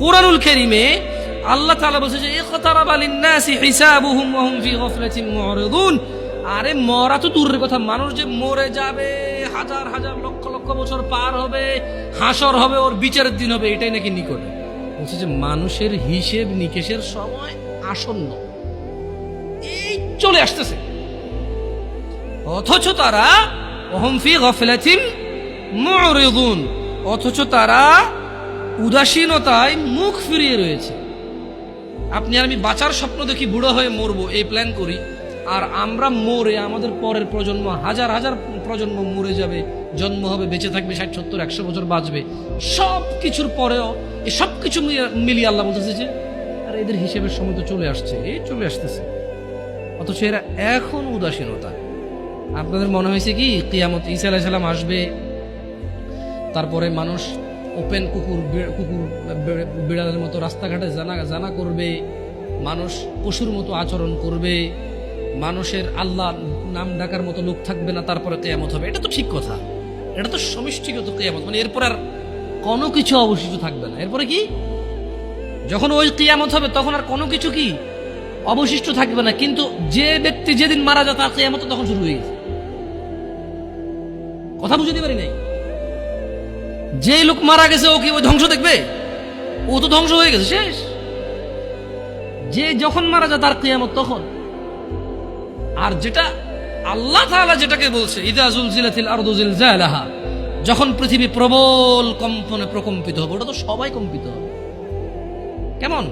কুরআনুল কারীমে আল্লাহ তাআলা বলেছে যে ইকতারাবা লিন-নাসি হিসাবুহুম ওয়া হুম ফি গাফলাতিন মু'রিদুন। আরে মরা তো দূরের কথা, মানুষ যে মরে যাবে, হাজার হাজার লক্ষ লক্ষ বছর পার হবে, হাসর হবে, ওর বিচারের দিন হবে, এটাই নাকি নিকটে। বলছে যে মানুষের হিসেব নিকেশের সময় আসন্ন, এই চলে আসতেছে। অথচ তারা ওহুম ফি গাফলাতিন মু'রিদুন, অথচ তারা উদাসীনতায় মুখ ফিরিয়ে রয়েছে। আপনি আর আমি বাঁচার স্বপ্ন দেখি, বুড়ো হয়ে মরবো এই প্ল্যান করি, আর আমরা মরে আমাদের পরের প্রজন্ম হাজার হাজার প্রজন্ম মরে যাবে, জন্ম হবে, বেঁচে থাকবে 60, 70, 100 বছর বাঁচবে। সব কিছুর পরেও এই সব কিছু মিলিয়ে আল্লাহ বলতেছে যে আর এদের হিসেবের সময় তো চলে আসছে, এই চলে আসতেছে। অথচ এরা এখন উদাসীনতা। আপনাদের মনে হয়েছে কি কিয়ামত ঈসা আলাইহিস সালাম আসবে, তারপরে মানুষ ওপেন কুকুর বিড়ালের মতো রাস্তাঘাটে জানা করবে, মানুষ পশুর মতো আচরণ করবে, মানুষের আল্লাহ নাম ডাকার মতো লোক থাকবে না, তারপরে কিয়ামত হবে? এটা তো ঠিক কথা, এটা তো সমষ্টিগত কিয়ামত, মানে এরপর আর কোনো কিছু অবশিষ্ট থাকবে না। এরপরে কি, যখন ওই কিয়ামত হবে তখন আর কোনো কিছু কি অবশিষ্ট থাকবে না। কিন্তু যে ব্যক্তি যেদিন মারা যায় তার কিয়ামত তখন শুরু হয়ে গেছে। কথা বুঝতে পারি নাই? যে লোক মারা গেছে ও কি ওই ধ্বংস দেখবে? ও তো ধ্বংস হয়ে গেছে, শেষ। যে যখন মারা যায় তার কিয়ামত তখন। আর যেটা আল্লাহ তাআলা যেটাকে বলছে ইযা যুলজিলাতিল আরদু জিলজালাহা, যখন পৃথিবী প্রবল কম্পনে প্রকম্পিত হবে, ওটা তো সবাই কম্পিত হবে। কেমন?